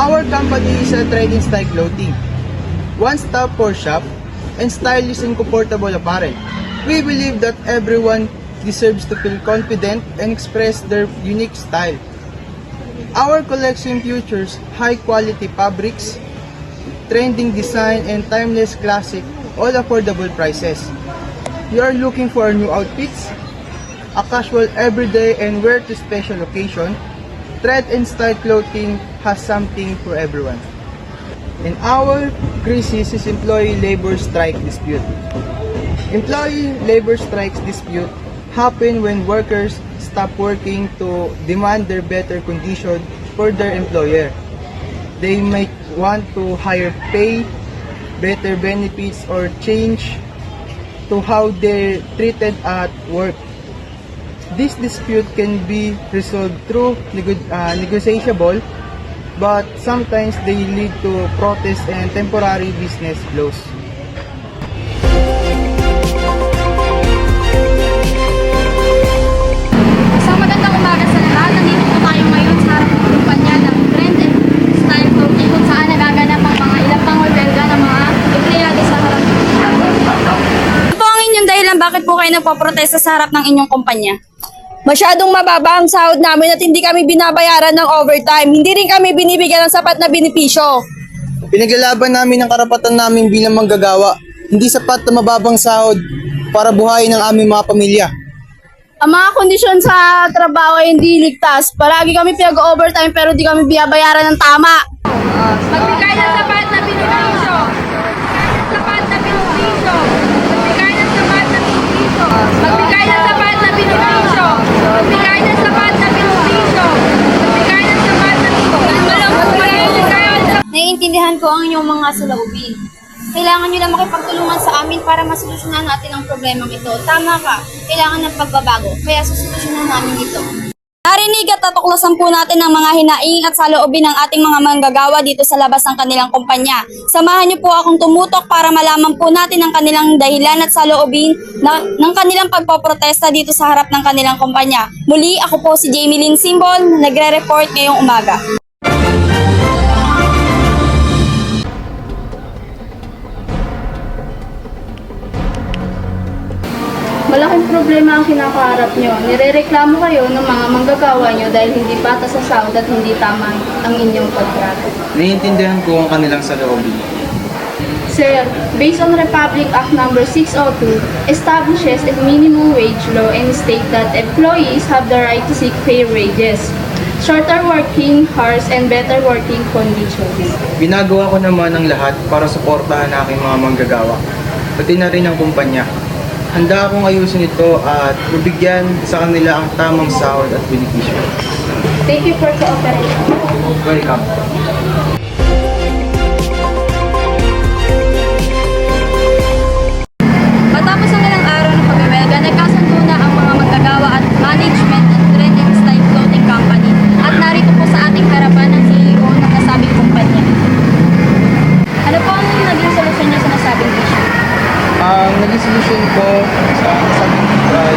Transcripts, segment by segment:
Our company is a trading style clothing, one-stop for shop and stylish and comfortable apparel. We believe that everyone deserves to feel confident and express their unique style. Our collection features high-quality fabrics, trending design, and timeless classic, all affordable prices. You are looking for new outfits, a casual everyday and wear to special occasion, Trend and Style Clothing has something for everyone. And our crisis is employee labor strike dispute. Employee labor strikes dispute happen when workers stop working to demand their better condition for their employer. They might want to higher pay, better benefits, or change to how they're treated at work. This dispute can be resolved through negotiable, but sometimes they lead to protest and temporary business close. Isang magandang umaga sa lahat. Nandito po tayo ngayon sa harap ng kumpanya ng Trend and Style Clothing kung saan nagaganap ang mga ilang pang-welga ng mga empleyado sa harap ng kumpanya. Ano po ang inyong dahilan bakit po kayo nagpoprotesta sa harap ng inyong kumpanya? Masyadong mababa ang sahod namin at hindi kami binabayaran ng overtime. Hindi rin kami binibigyan ng sapat na benepisyo. Pinaglalaban namin ang karapatan namin bilang manggagawa. Hindi sapat na mababang sahod para buhayin ang aming mga pamilya. Ang mga kondisyon sa trabaho ay hindi ligtas. Palagi kami pinag-overtime pero di kami binabayaran ng tama. Magbigay ng sapat na benepisyo. Sapat na benepisyo. Magbigay ng sapat na benepisyo. Magbigay ng sapat na benepisyo. Magbigay ng sapat na benepisyo. Magbigay ng sapat na benepisyo. Naiintindihan ko ang inyong mga saloobin. Kailangan nyo lang makipagtulungan sa amin para masolusyonan natin ang problemang ito. Tama ka, kailangan ng pagbabago, kaya susolusyonan namin ito. Narinig at natuklasan po natin ang mga hinaing at saloobin ng ating mga manggagawa dito sa labas ng kanilang kumpanya. Samahan niyo po akong tumutok para malaman po natin ang kanilang dahilan at saloobin ng kanilang pagpoprotesta dito sa harap ng kanilang kumpanya. Muli, ako po si Jamie Lynn Simbol, nagre-report ngayong umaga. Malaking problema ang kinakaharap nyo. Nirereklamo kayo ng mga manggagawa nyo dahil hindi patas sa sahod at hindi tama ang inyong pagtrato. Naiintindihan ko ang kanilang saloobin. Sir, based on Republic Act No. 602, establishes a minimum wage law and state that employees have the right to seek fair wages, shorter working hours, and better working conditions. Ginagawa ko naman ang lahat para suportahan ang aking mga manggagawa, pati na rin ang kumpanya. Handa akong ayusin ito at mabigyan sa kanila ang tamang sahod at benepisyo. Thank you for cooperation. Welcome. Matapos ang ilang araw ng pagwewelga, nagkasundo na ang mga manggagawa at management ng Trend and Style Clothing Company. At narito po sa ating harapan ang CEO ng nasabing kumpanya. Ano po ang naging solusyon niyo sa nasabing issue? Ang naging solusyon ko sa nasabing ay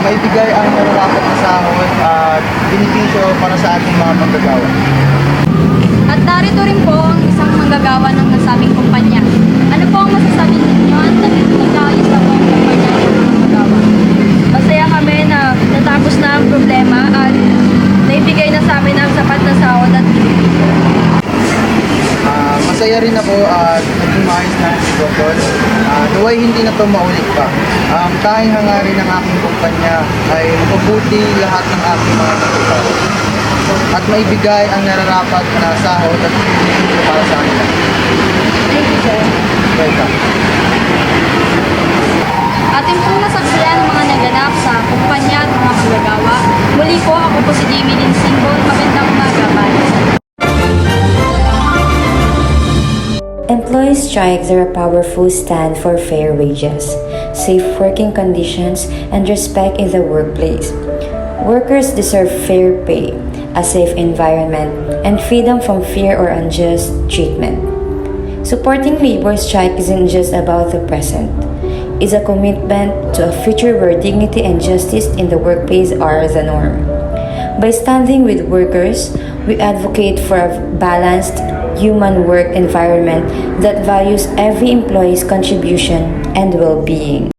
maibigay ang nararapat na sahod at benepisyo para sa ating mga manggagawa. At narito rin po ang isang manggagawa ng nasabing kumpanya. Ano po ang masasabi ninyo at nag-ayos na po ang kumpanya ng mga manggagawa? Masaya kami na natapos na ang problema at naibigay na sa amin ang sapat na sahod at benepisyo. Masaya rin ako at naging maayos na ang sitwasyon. Naway hindi na ito maulit pa. Ang tanging hangarin ng aking kumpanya ay mabuti lahat ng aking mga manggagawa at maibigay ang nararapat na sahod at benepisyo para sa kanila. Thank you, sir. Welcome. Atin pong nasaksiyan ang mga naganap sa kumpanya at mga manggagawa. Muli po, ako po si Jamie Lynn Simbol. Magandang umaga, bye. Employee strikes are a powerful stand for fair wages, safe working conditions, and respect in the workplace. Workers deserve fair pay, a safe environment, and freedom from fear or unjust treatment. Supporting labor strike isn't just about the present. It's a commitment to a future where dignity and justice in the workplace are the norm. By standing with workers, We advocate for a balanced, human work environment that values every employee's contribution and well-being.